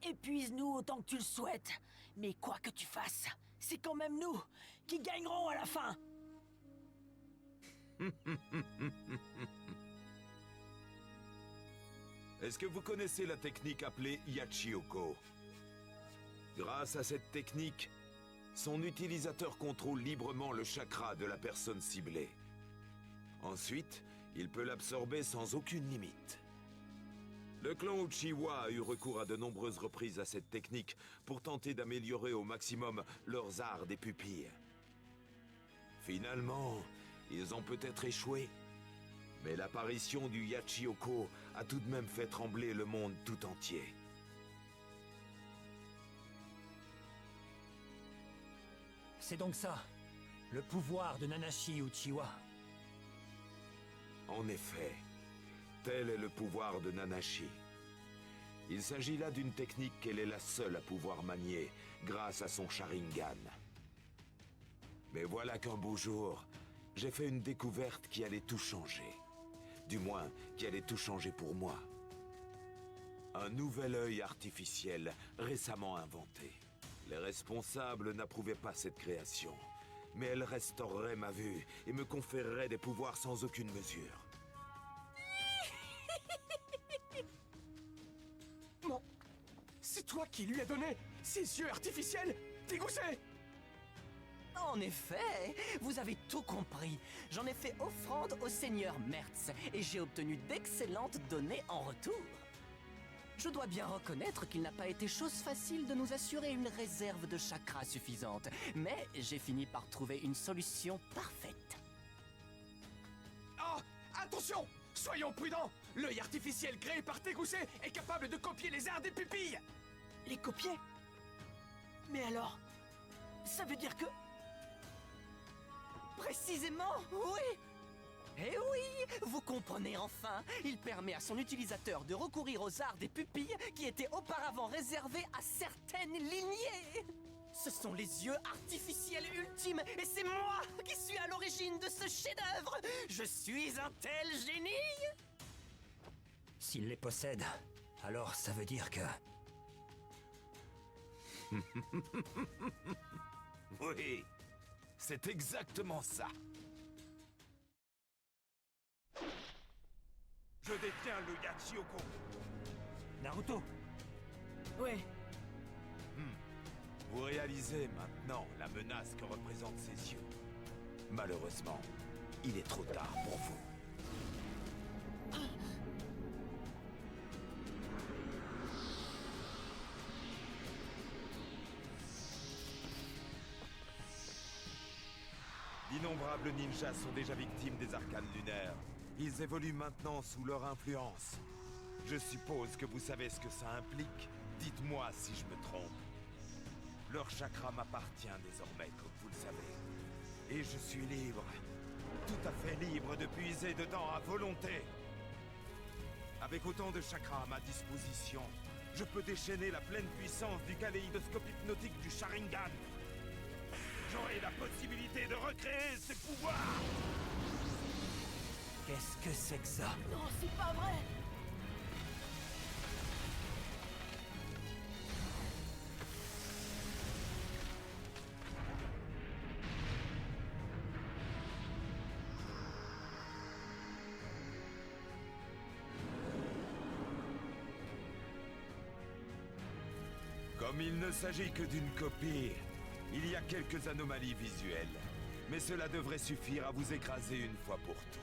Épuise-nous autant que tu le souhaites. Mais quoi que tu fasses, c'est quand même nous qui gagnerons à la fin. Est-ce que vous connaissez la technique appelée Yachioko? Grâce à cette technique, son utilisateur contrôle librement le chakra de la personne ciblée. Ensuite, il peut l'absorber sans aucune limite. Le clan Uchiwa a eu recours à de nombreuses reprises à cette technique pour tenter d'améliorer au maximum leurs arts des pupilles. Finalement, ils ont peut-être échoué. Mais l'apparition du Yachioko a tout de même fait trembler le monde tout entier. C'est donc ça, le pouvoir de Nanashi Uchiwa. En effet, tel est le pouvoir de Nanashi. Il s'agit là d'une technique qu'elle est la seule à pouvoir manier grâce à son Sharingan. Mais voilà qu'un beau jour, j'ai fait une découverte qui allait tout changer. Du moins, qui allait tout changer pour moi. Un nouvel œil artificiel récemment inventé. Les responsables n'approuvaient pas cette création, mais elle restaurerait ma vue et me conférerait des pouvoirs sans aucune mesure. Non, c'est toi qui lui as donné ces yeux artificiels dégoûtés. En effet, vous avez tout compris. J'en ai fait offrande au seigneur Mertz et j'ai obtenu d'excellentes données en retour. Je dois bien reconnaître qu'il n'a pas été chose facile de nous assurer une réserve de chakra suffisante, mais j'ai fini par trouver une solution parfaite. Oh, attention! Soyons prudents! L'œil artificiel créé par Tegoussé est capable de copier les airs des pupilles! Les copier? Mais alors, ça veut dire que... Précisément, oui! Eh oui, vous comprenez enfin, il permet à son utilisateur de recourir aux arts des pupilles qui étaient auparavant réservés à certaines lignées. Ce sont les yeux artificiels ultimes et c'est moi qui suis à l'origine de ce chef-d'œuvre. Je suis un tel génie. S'il les possède, alors ça veut dire que... Oui, c'est exactement ça. Je détiens le Yachioko. Naruto! Ouais, Vous réalisez maintenant la menace que représentent ses yeux. Malheureusement, il est trop tard pour vous. D'innombrables ninjas sont déjà victimes des arcanes lunaires. Ils évoluent maintenant sous leur influence. Je suppose que vous savez ce que ça implique. Dites-moi si je me trompe. Leur chakra m'appartient désormais, comme vous le savez. Et je suis libre, tout à fait libre de puiser dedans à volonté. Avec autant de chakras à ma disposition, je peux déchaîner la pleine puissance du kaléidoscope hypnotique du Sharingan. J'aurai la possibilité de recréer ses pouvoirs. Qu'est-ce que c'est que ça? non, c'est pas vrai! Comme il ne s'agit que d'une copie, il y a quelques anomalies visuelles. Mais cela devrait suffire à vous écraser une fois pour toutes.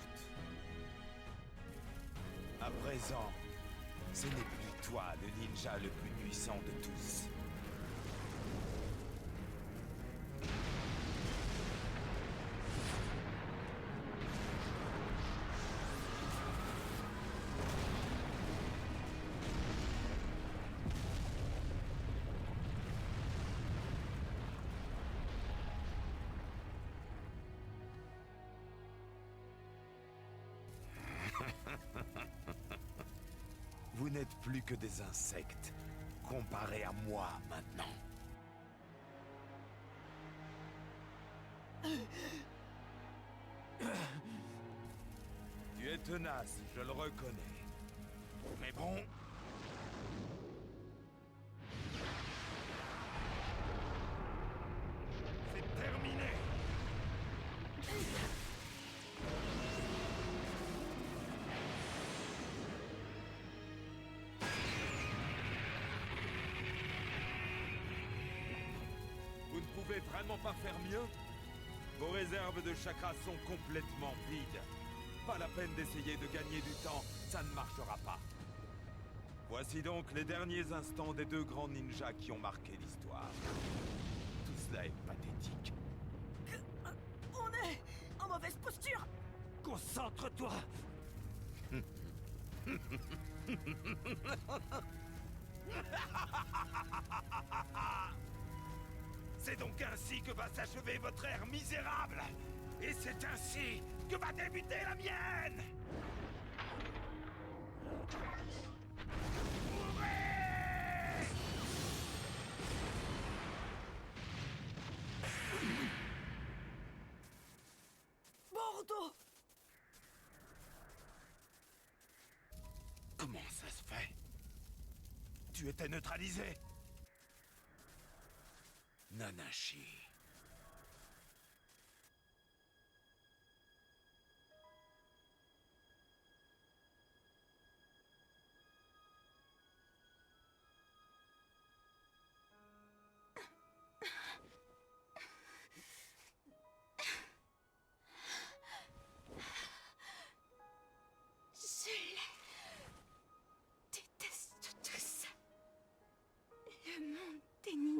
À présent, ce n'est plus toi le ninja le plus puissant de tous. Vous n'êtes plus que des insectes, comparés à moi maintenant. Tu es tenace, je le reconnais. Mais bon... C'est terminé. Vous ne pouvez vraiment pas faire mieux? Vos réserves de chakras sont complètement vides. Pas la peine d'essayer de gagner du temps, ça ne marchera pas. Voici donc les derniers instants des deux grands ninjas qui ont marqué l'histoire. Tout cela est pathétique. On est en mauvaise posture! Concentre-toi! C'est donc ainsi que va s'achever votre ère misérable. Et c'est ainsi que va débuter la mienne. Mourez! Bordeaux! Comment ça se fait? Tu étais neutralisé? Nanashi. Je les déteste tous.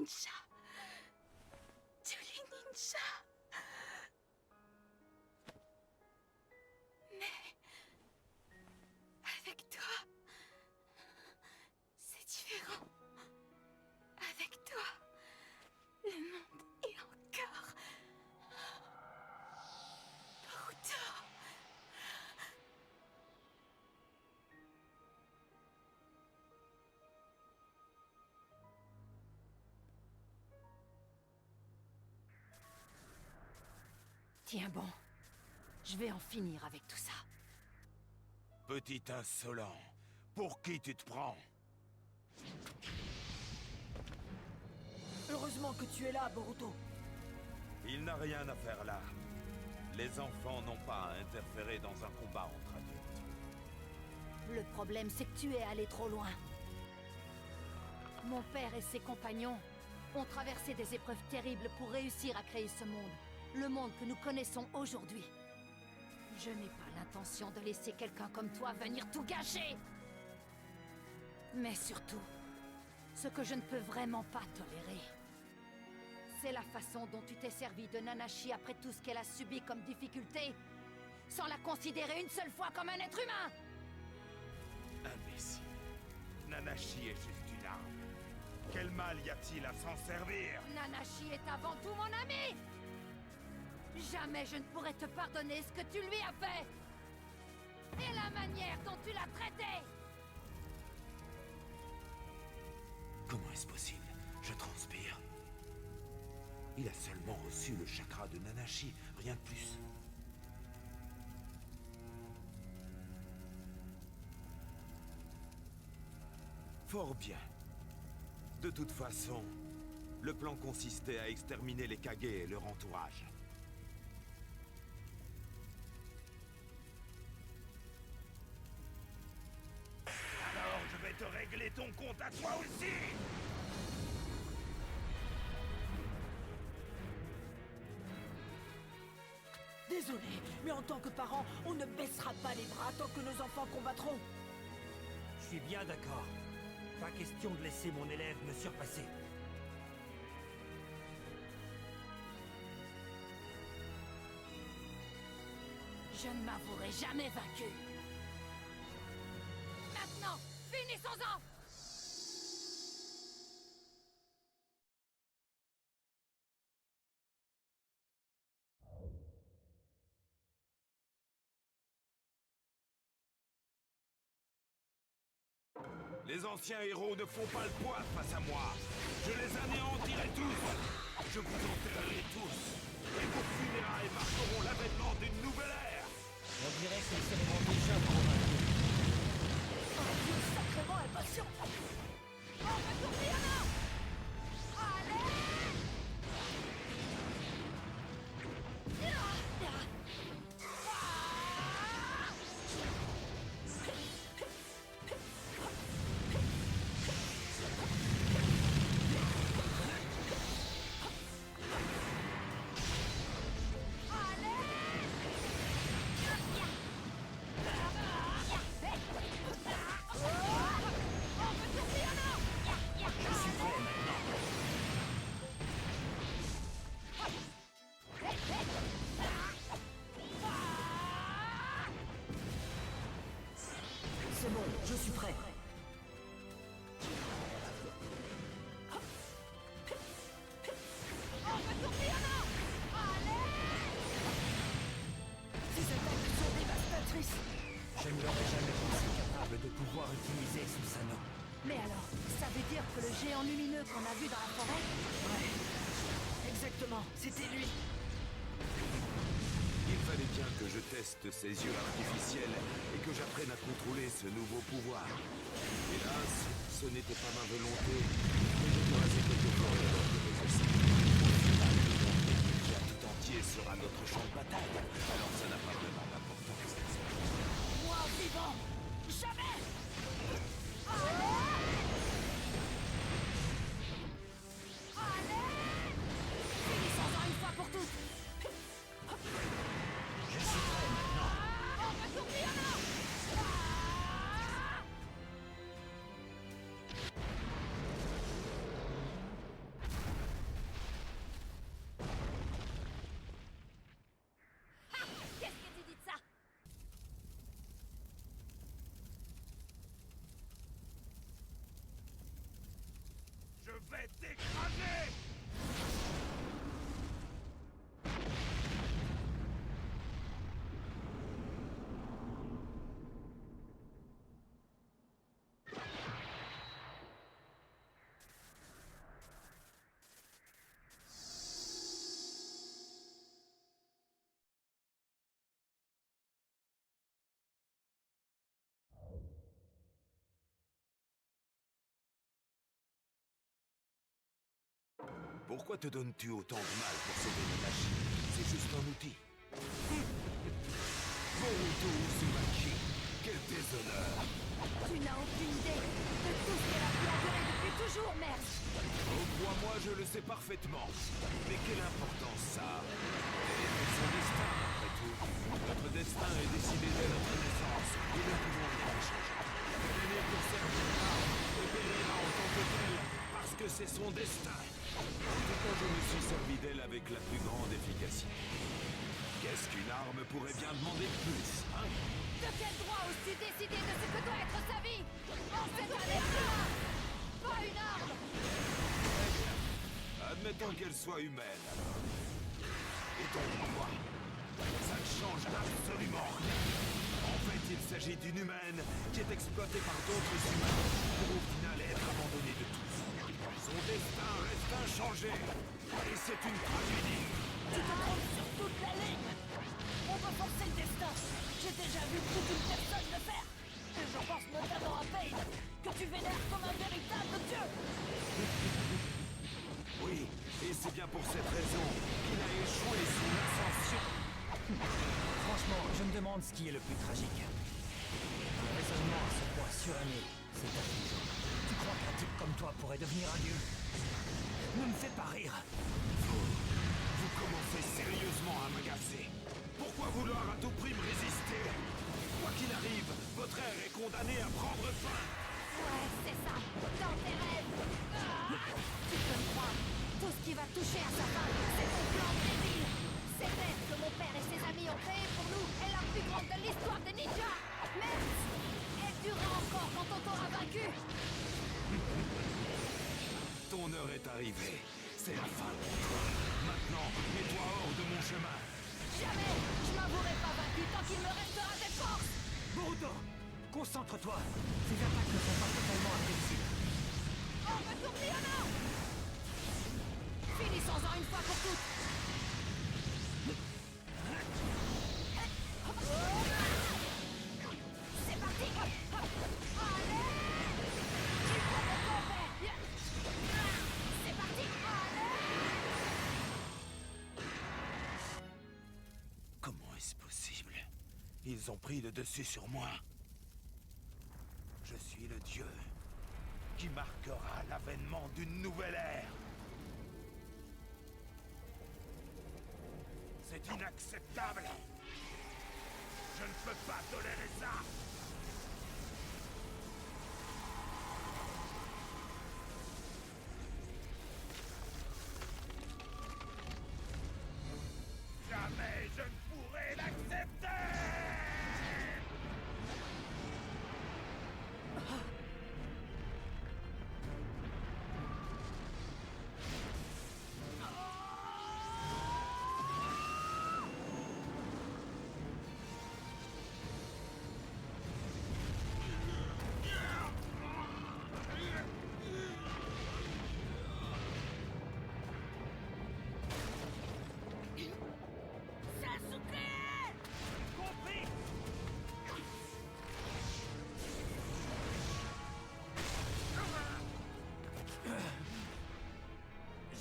ninja. Julie Ninja. Mais... avec toi... c'est différent. Avec toi... le monde est encore... Naruto. Tiens bon, je vais en finir avec tout ça. Petit insolent, pour qui tu te prends? Heureusement que tu es là, Boruto. Il n'a rien à faire là. Les enfants n'ont pas à interférer dans un combat entre adultes. Le problème, c'est que tu es allé trop loin. Mon père et ses compagnons ont traversé des épreuves terribles pour réussir à créer ce monde. Le monde que nous connaissons aujourd'hui. Je n'ai pas l'intention de laisser quelqu'un comme toi venir tout gâcher. Mais surtout, ce que je ne peux vraiment pas tolérer, c'est la façon dont tu t'es servi de Nanashi après tout ce qu'elle a subi comme difficulté, sans la considérer une seule fois comme un être humain. Imbécile. Nanashi est juste une arme. Quel mal y a-t-il à s'en servir? Nanashi est avant tout mon ami. Jamais je ne pourrais te pardonner ce que tu lui as fait. Et la manière dont tu l'as traité. Comment est-ce possible? Je transpire. Il a seulement reçu le chakra de Nanashi, rien de plus. Fort bien. De toute façon, le plan consistait à exterminer les Kage et leur entourage. Alors je vais te régler ton compte à toi aussi! Désolé, mais en tant que parent, on ne baissera pas les bras tant que nos enfants combattront. Je suis bien d'accord. Pas question de laisser mon élève me surpasser. Je ne m'avouerai jamais vaincu. Maintenant, finissons-en! Les anciens héros ne font pas le poids face à moi. Je les anéantirai tous. Je vous enterrerai tous. Et vos funérailles marqueront l'avènement d'une nouvelle ère. On dirait qu'ils seront déjà convaincus. Un dieu sacrément impatient. On retourne Diana! Allez! C'est bon, je suis prêt. Ces attaques sont dévastatrices. Je ne l'aurais jamais pensé capable de pouvoir utiliser Susanoo. Mais alors, ça veut dire que le géant lumineux qu'on a vu dans la forêt... Ouais. Exactement, c'était lui. Il fallait bien que je teste ces yeux artificiels et que j'apprenne à contrôler ce nouveau pouvoir. Hélas, ce n'était pas ma volonté, mais j'ai dû raser quelques forêts lors de mes essais. Le tout entier sera notre champ de bataille, alors ça n'a pas vraiment d'importance. Moi vivant! Jamais! Allez! Finissons-en une fois pour toutes! Je suis prêt maintenant. On retourne Diana! Pourquoi te donnes-tu autant de mal pour sauver Nanashi? C'est juste un outil. Boruto Uzumaki, quel déshonneur! Tu n'as aucune idée de tout ce qu'elle a pu endurer depuis toujours, merde! Oh, crois-moi, je le sais parfaitement. Mais quelle importance ça a? C'est son destin, après tout. Notre destin est décidé dès notre naissance, et nous pouvons rien changer. Elle est née pour servir l'arme, et périra en tant que telle, parce que c'est son destin. En tout cas, je me suis servi d'elle avec la plus grande efficacité. Qu'est-ce qu'une arme pourrait bien demander de plus, hein? De quel droit oses-tu décider de ce que doit être sa vie? Oh, c'est un être humain, pas une arme! Très bien. Admettons qu'elle soit humaine, alors. Et donc, quoi? Ça ne change absolument rien. En fait, il s'agit d'une humaine qui est exploitée par d'autres humains pour au final être abandonnée de tous. Son destin reste inchangé. Et c'est une tragédie. Tu te trompes sur toute la ligne. On peut forcer le destin. J'ai déjà vu plus d'une personne le faire. Et je pense notamment à Pain, que tu vénères comme un véritable dieu. Oui, et c'est bien pour cette raison qu'il a échoué son ascension. Franchement, je me demande ce qui est le plus tragique. Le raisonnement à ce point suranné, c'est affligeant. Tu crois qu'un type comme toi pourrait devenir un dieu? Ne me fais pas rire. Vous commencez sérieusement à m'agacer. Pourquoi vouloir à tout prix me résister? Quoi qu'il arrive, votre ère est condamnée à prendre fin. Ouais, c'est ça, dans tes rêves. Tu peux me croire, tout ce qui va toucher à sa fin, c'est ton plan débile. Cette ère que mon père et ses amis ont créée pour nous est la plus grande de l'histoire des ninjas. Merde, elle durera encore quand on t'aura vaincu. Ton heure est arrivée. C'est la fin pour toi. Maintenant, mets-toi hors de mon chemin. Jamais, je m'avouerai pas vaincu tant qu'il me restera des forces. Boruto, concentre-toi. Ces attaques ne sont pas totalement imprévisibles. On retourne Liana. Finissons-en une fois pour toutes. C'est parti. Allez. Tu prends mon compère. C'est parti. Allez. Comment est-ce possible? Ils ont pris le dessus sur moi. Je suis le dieu qui marquera l'avènement d'une nouvelle ère. C'est inacceptable. Je ne peux pas tolérer ça. Jamais je ne pourrai l'accepter.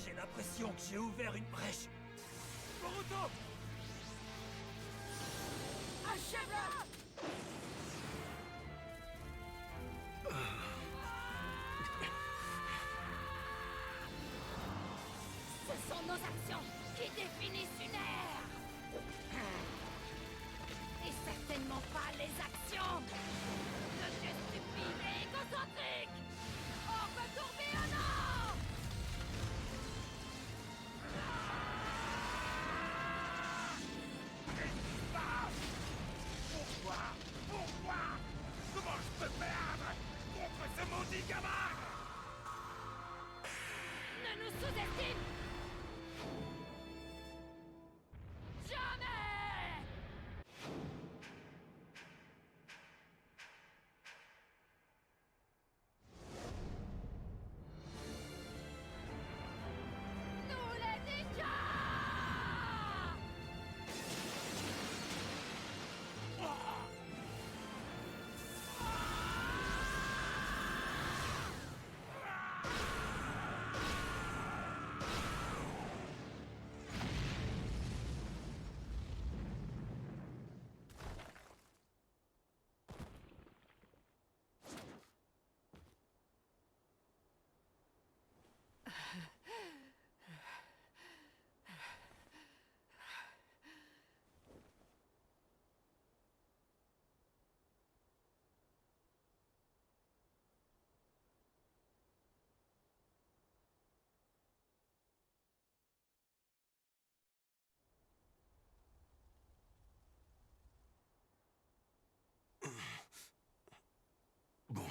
J'ai l'impression que j'ai ouvert une brèche. Boruto! Achève-la. Ce sont nos actions qui définissent une ère. Et certainement pas les actions de ces stupides et égocentriques. On retourne Liana. Pourquoi? Comment je peux perdre contre ce maudit gamin? Ne nous sous-estime jamais.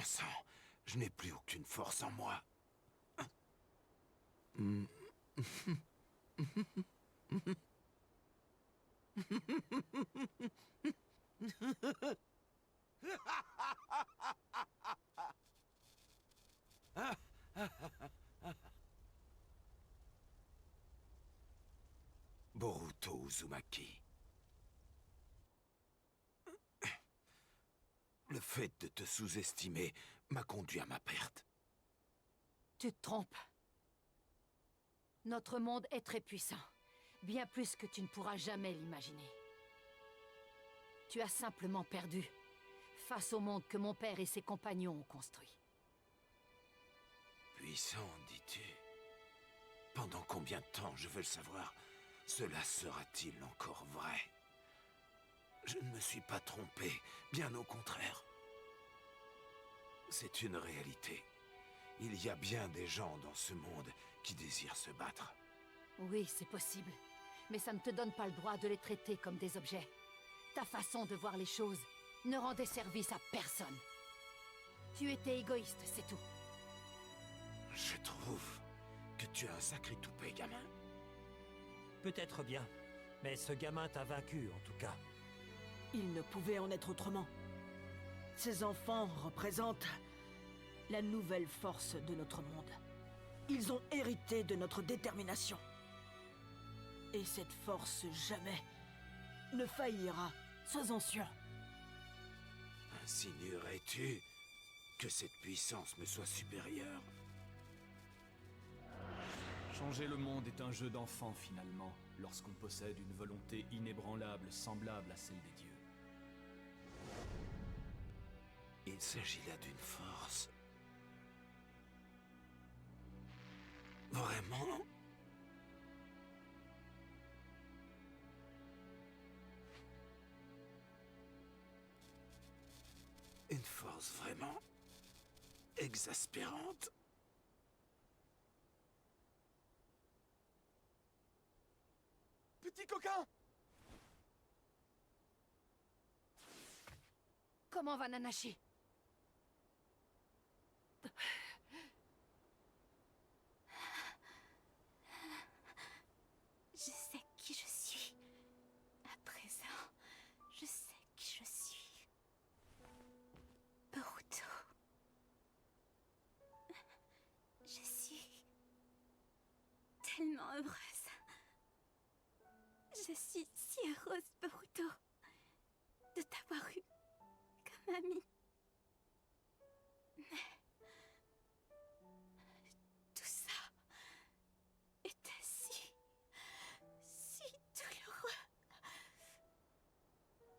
Bon sang, je n'ai plus aucune force en moi. Boruto Uzumaki. Le fait de te sous-estimer m'a conduit à ma perte. Tu te trompes. Notre monde est très puissant. Bien plus que tu ne pourras jamais l'imaginer. Tu as simplement perdu face au monde que mon père et ses compagnons ont construit. Puissant, dis-tu? Pendant combien de temps, je veux le savoir, cela sera-t-il encore vrai? Je ne me suis pas trompé, bien au contraire. C'est une réalité. Il y a bien des gens dans ce monde qui désirent se battre. Oui, c'est possible. Mais ça ne te donne pas le droit de les traiter comme des objets. Ta façon de voir les choses ne rendait service à personne. Tu étais égoïste, c'est tout. Je trouve que tu as un sacré toupet, gamin. Peut-être bien, mais ce gamin t'a vaincu, en tout cas. Il ne pouvait en être autrement. Ces enfants représentent la nouvelle force de notre monde. Ils ont hérité de notre détermination. Et cette force jamais ne faillira, sois-en sûr. Insinuerais-tu que cette puissance me soit supérieure? Changer le monde est un jeu d'enfant, finalement, lorsqu'on possède une volonté inébranlable semblable à celle des dieux. Il s'agit là d'une force. Vraiment? Une force vraiment exaspérante. Petit coquin! Comment va Nanashi? Je sais qui je suis. À présent, je sais qui je suis. Boruto. Je suis tellement heureuse. Je suis si heureuse, Boruto, de t'avoir eu comme ami. Mais tout ça était si douloureux.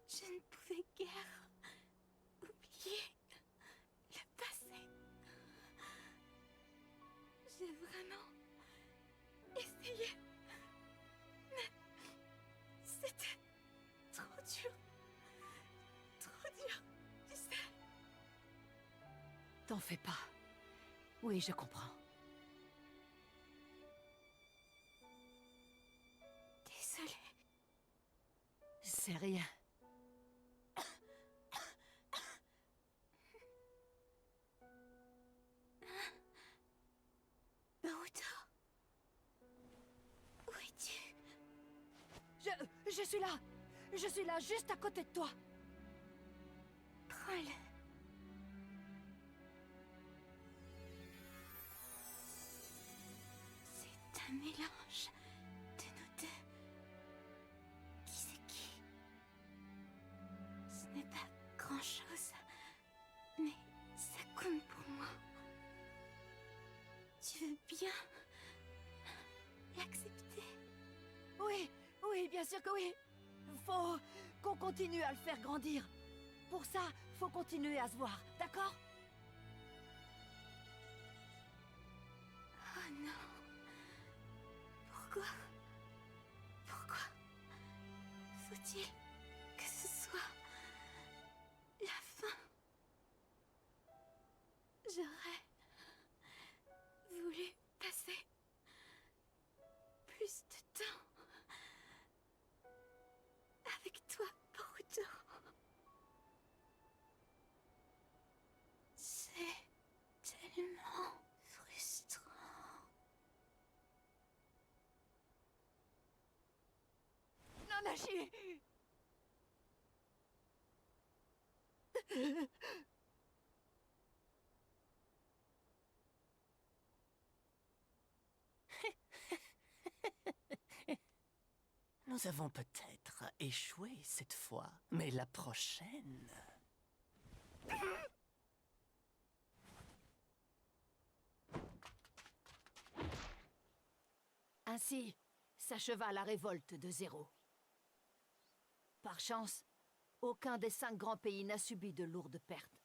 Je ne pouvais guère oublier le passé. J'ai vraiment essayé. Mais c'était trop dur. Trop dur, tu sais. T'en fais pas. Oui, je comprends. Désolée. C'est rien. Boruto. Où es-tu? Je suis là. Je suis là, juste à côté de toi. Prends-le. C'est un mélange de nous deux. Qui c'est qui? Ce n'est pas grand-chose, mais ça compte pour moi. Tu veux bien l'accepter? Oui, oui, bien sûr que oui. Faut qu'on continue à le faire grandir. Pour ça, faut continuer à se voir, d'accord? Oh non. Pourquoi? Pourquoi faut-il que ce soit la fin? J'aurais voulu passer plus de temps avec toi, Boruto. Nanashi! Nous avons peut-être échoué cette fois, mais la prochaine... Ainsi s'acheva la révolte de Zéro. Par chance, aucun des 5 grands pays n'a subi de lourdes pertes.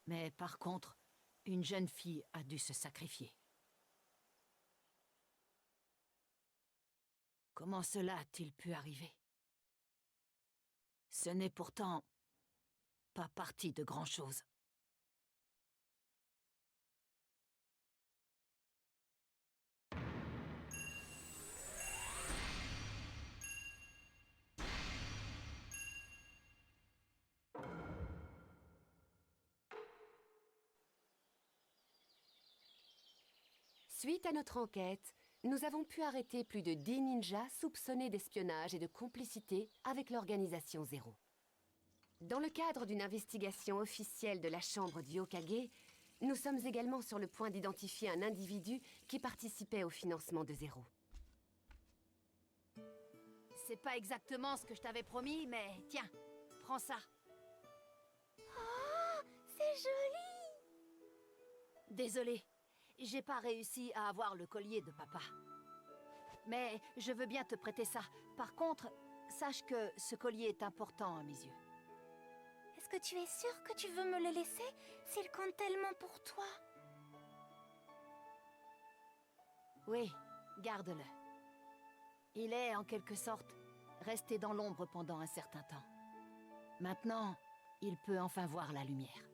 Mais par contre, une jeune fille a dû se sacrifier. Comment cela a-t-il pu arriver? Ce n'est pourtant pas parti de grand-chose. Suite à notre enquête, nous avons pu arrêter plus de 10 ninjas soupçonnés d'espionnage et de complicité avec l'organisation Zéro. Dans le cadre d'une investigation officielle de la chambre du Hokage, nous sommes également sur le point d'identifier un individu qui participait au financement de Zéro. C'est pas exactement ce que je t'avais promis, mais tiens, prends ça. Oh, c'est joli! Désolée, j'ai pas réussi à avoir le collier de papa. Mais je veux bien te prêter ça. Par contre, sache que ce collier est important à mes yeux. Est-ce que tu es sûr que tu veux me le laisser s'il compte tellement pour toi? Oui, garde-le. Il est, en quelque sorte, resté dans l'ombre pendant un certain temps. Maintenant, il peut enfin voir la lumière.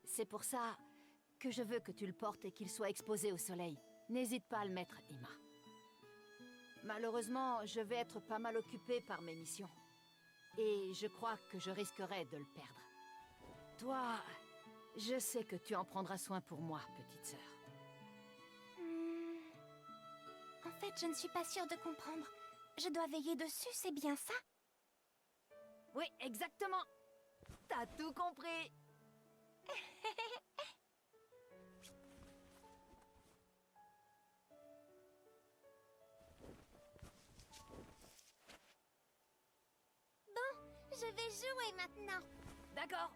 C'est pour ça que je veux que tu le portes et qu'il soit exposé au soleil. N'hésite pas à le mettre, Ima. Malheureusement, je vais être pas mal occupée par mes missions. Et je crois que je risquerais de le perdre. Toi, je sais que tu en prendras soin pour moi, petite sœur. En fait, je ne suis pas sûre de comprendre. Je dois veiller dessus, c'est bien ça? Oui, exactement. T'as tout compris. Je vais jouer maintenant. D'accord.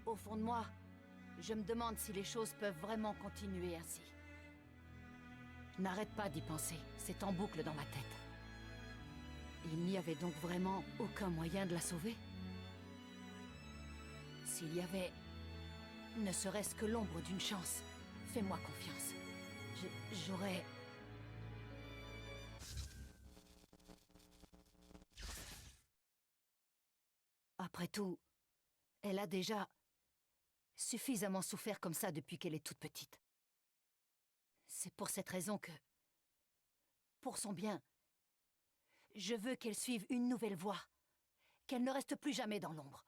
Au fond de moi, je me demande si les choses peuvent vraiment continuer ainsi. Je n'arrête pas d'y penser, c'est en boucle dans ma tête. Il n'y avait donc vraiment aucun moyen de la sauver? S'il y avait ne serait-ce que l'ombre d'une chance, fais-moi confiance. J'aurais... Après tout, elle a déjà suffisamment souffert comme ça depuis qu'elle est toute petite. C'est pour cette raison que, pour son bien, je veux qu'elle suive une nouvelle voie, qu'elle ne reste plus jamais dans l'ombre.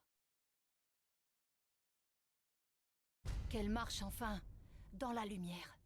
Qu'elle marche enfin dans la lumière.